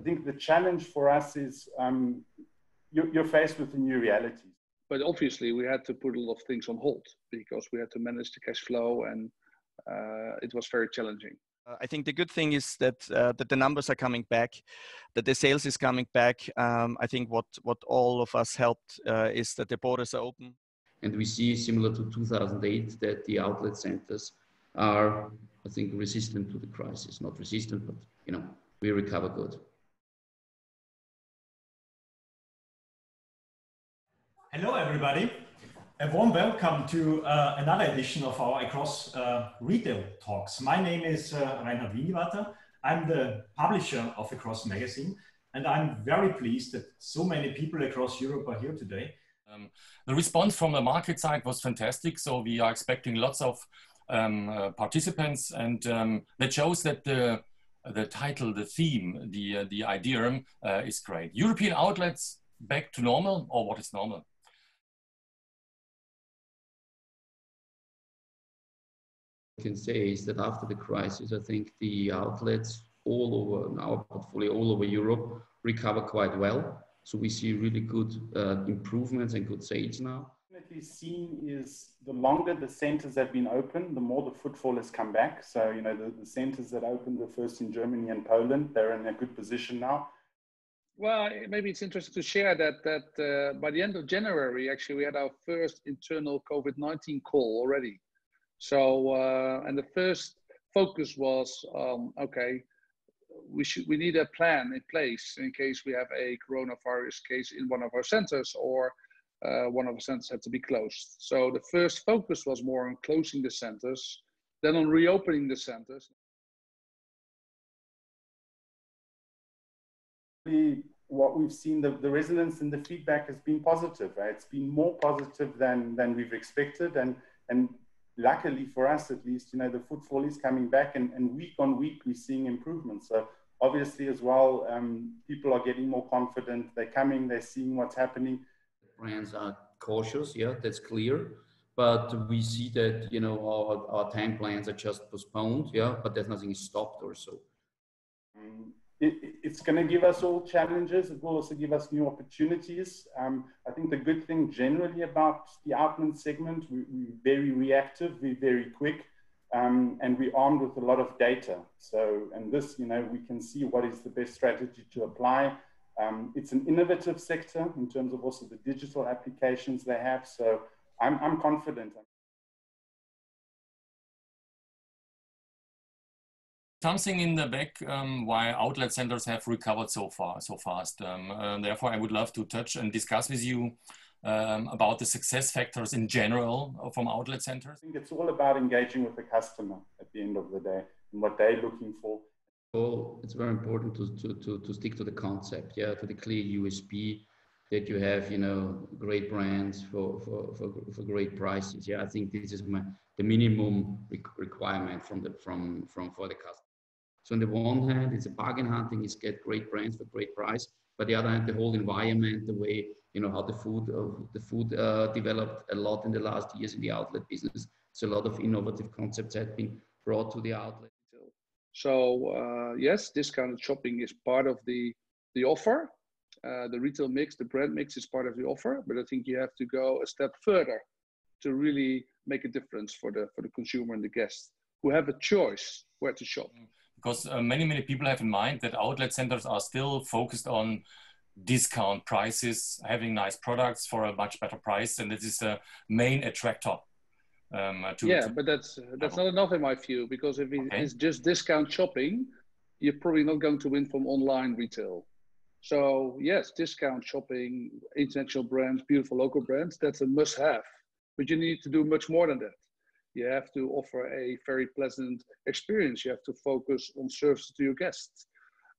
think the challenge for us is you're faced with a new reality. But obviously, we had to put a lot of things on hold because we had to manage the cash flow, and it was very challenging. I think the good thing is that that the numbers are coming back, that the sales is coming back. I think what all of us helped is that the borders are open. And we see, similar to 2008, that the outlet centers are, I think, resistant to the crisis. Not resistant, but we recover good. Hello, everybody. A warm welcome to another edition of our Across Retail Talks. My name is Reinhard Winivater. I'm the publisher of Across Magazine, and I'm very pleased that so many people across Europe are here today. The response from the market side was fantastic, so we are expecting lots of participants, and that shows that the title, the theme, the idea is great. European outlets back to normal, or what is normal? Can say is that after the crisis, I think the outlets all over our portfolio, all over Europe, recover quite well. So we see really good improvements and good sales now. What we've seen is the longer the centers have been open, the more the footfall has come back. So, the centers that opened the first in Germany and Poland, they're in a good position now. Well, maybe it's interesting to share that by the end of January, actually, we had our first internal COVID-19 call already. So, and the first focus was, okay, we need a plan in place in case we have a coronavirus case in one of our centers, or one of the centers had to be closed. So the first focus was more on closing the centers, then on reopening the centers. What we've seen, the resonance and the feedback has been positive, right? It's been more positive than we've expected, and luckily for us, at least, the footfall is coming back, and week on week, we're seeing improvements. So obviously as well, people are getting more confident. They're coming, they're seeing what's happening. Brands are cautious, yeah, that's clear. But we see that, our time plans are just postponed, yeah, but there's nothing stopped or so. It's going to give us all challenges. It will also give us new opportunities. I think the good thing generally about the outlet segment, we're very reactive, we're very quick, and we're armed with a lot of data. So, and this, we can see what is the best strategy to apply. It's an innovative sector in terms of also the digital applications they have. So I'm confident. Something in the back why outlet centers have recovered so fast. Therefore, I would love to touch and discuss with you about the success factors in general from outlet centers. I think it's all about engaging with the customer at the end of the day and what they're looking for. Well, it's very important to stick to the concept, yeah, to the clear USP that you have, great brands for great prices. Yeah, I think this is the minimum requirement for the customer. So on the one hand, it's a bargain hunting, is get great brands for great price. But the other hand, the whole environment, the way, how the food developed a lot in the last years in the outlet business. So a lot of innovative concepts have been brought to the outlet. So yes, discounted shopping is part of the offer. The retail mix, the brand mix is part of the offer. But I think you have to go a step further to really make a difference for the consumer and the guests who have a choice where to shop. Because many people have in mind that outlet centers are still focused on discount prices, having nice products for a much better price, and this is a main attractor. But that's not enough in my view, because if it's just discount shopping, you're probably not going to win from online retail. So yes, discount shopping, international brands, beautiful local brands, that's a must-have. But you need to do much more than that. You have to offer a very pleasant experience. You have to focus on service to your guests,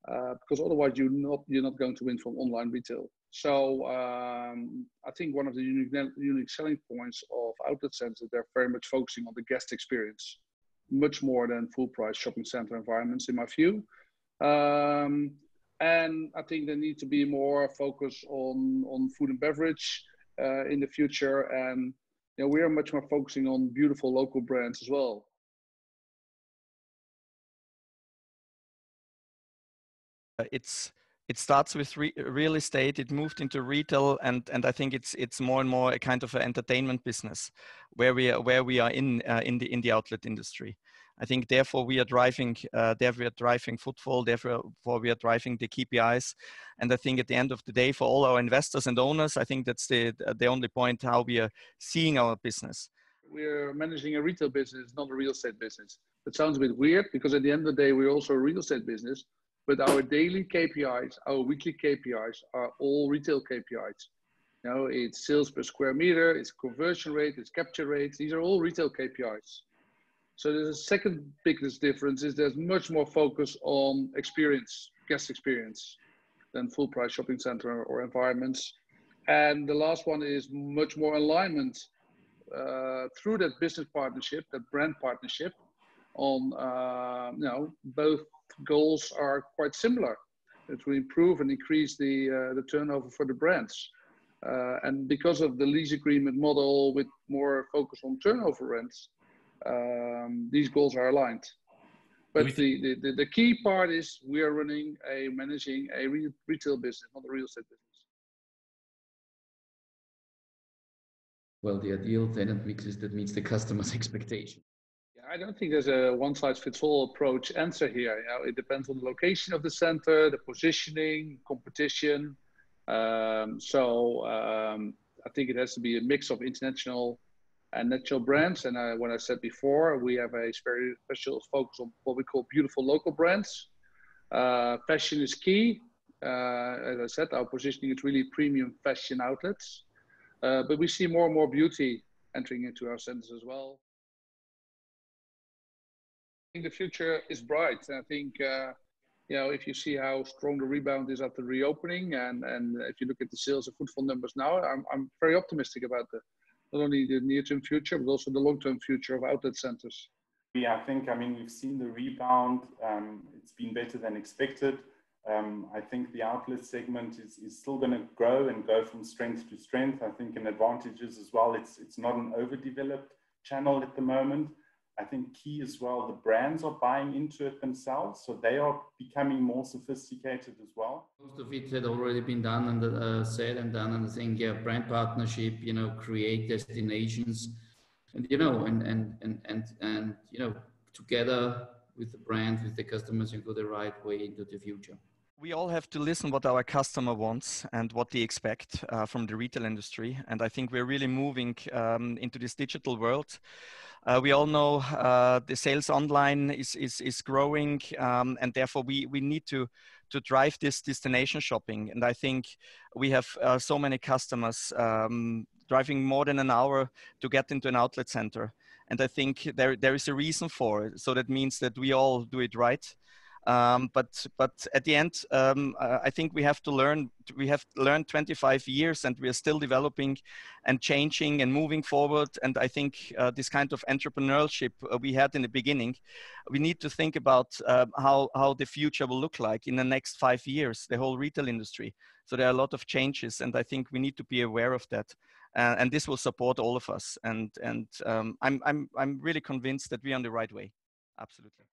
because otherwise you're not going to win from online retail. So I think one of the unique selling points of outlet centers, they're very much focusing on the guest experience, much more than full price shopping center environments, in my view. And I think there need to be more focus on food and beverage in the future. And we are much more focusing on beautiful local brands as well. It's It starts with real estate. It moved into retail, and I think it's more and more a kind of an entertainment business, where we are in the outlet industry. I think therefore we are driving footfall. Therefore we are driving the KPIs, and I think at the end of the day, for all our investors and owners, I think that's the only point how we are seeing our business. We're managing a retail business, not a real estate business. It sounds a bit weird because at the end of the day, we're also a real estate business. But our daily KPIs, our weekly KPIs are all retail KPIs. You know, it's sales per square meter, it's conversion rate, it's capture rates. These are all retail KPIs. So there's a second biggest difference is there's much more focus on experience, guest experience, than full price shopping center or environments. And the last one is much more alignment through that business partnership, that brand partnership on, you know, both goals are quite similar, to improve and increase the turnover for the brands. And because of the lease agreement model with more focus on turnover rents, these goals are aligned. But the key part is we are managing a retail business, not a real estate business. Well, the ideal tenant mix is that meets the customer's expectation. I don't think there's a one-size-fits-all approach answer here. You know, it depends on the location of the center, the positioning, competition. I think it has to be a mix of international and national brands. And what I said before, we have a very special focus on what we call beautiful local brands. Fashion is key. As I said, our positioning is really premium fashion outlets. But we see more and more beauty entering into our centers as well. I think the future is bright. I think, you know, if you see how strong the rebound is after reopening, and if you look at the sales and footfall numbers now, I'm very optimistic about not only the near-term future, but also the long-term future of outlet centers. Yeah, I mean, we've seen the rebound. It's been better than expected. I think the outlet segment is still going to grow and go from strength to strength. I think an advantage is as well, it's not an overdeveloped channel at the moment. I think key as well, the brands are buying into it themselves, so they are becoming more sophisticated as well. Most of it had already been done and said and done, and I think, yeah, brand partnership, you know, create destinations, and you know, and you know, together with the brand, with the customers, you go the right way into the future. We all have to listen what our customer wants and what they expect from the retail industry. And I think we're really moving into this digital world. We all know the sales online is growing, and therefore we need to drive this destination shopping. And I think we have so many customers driving more than an hour to get into an outlet center. And I think there is a reason for it. So that means that we all do it right. But at the end, I think we have to learn. We have learned 25 years, and we are still developing and changing and moving forward. And I think this kind of entrepreneurship we had in the beginning, we need to think about how the future will look like in the next 5 years, the whole retail industry. So there are a lot of changes, and I think we need to be aware of that. And this will support all of us. And I'm really convinced that we're on the right way. Absolutely.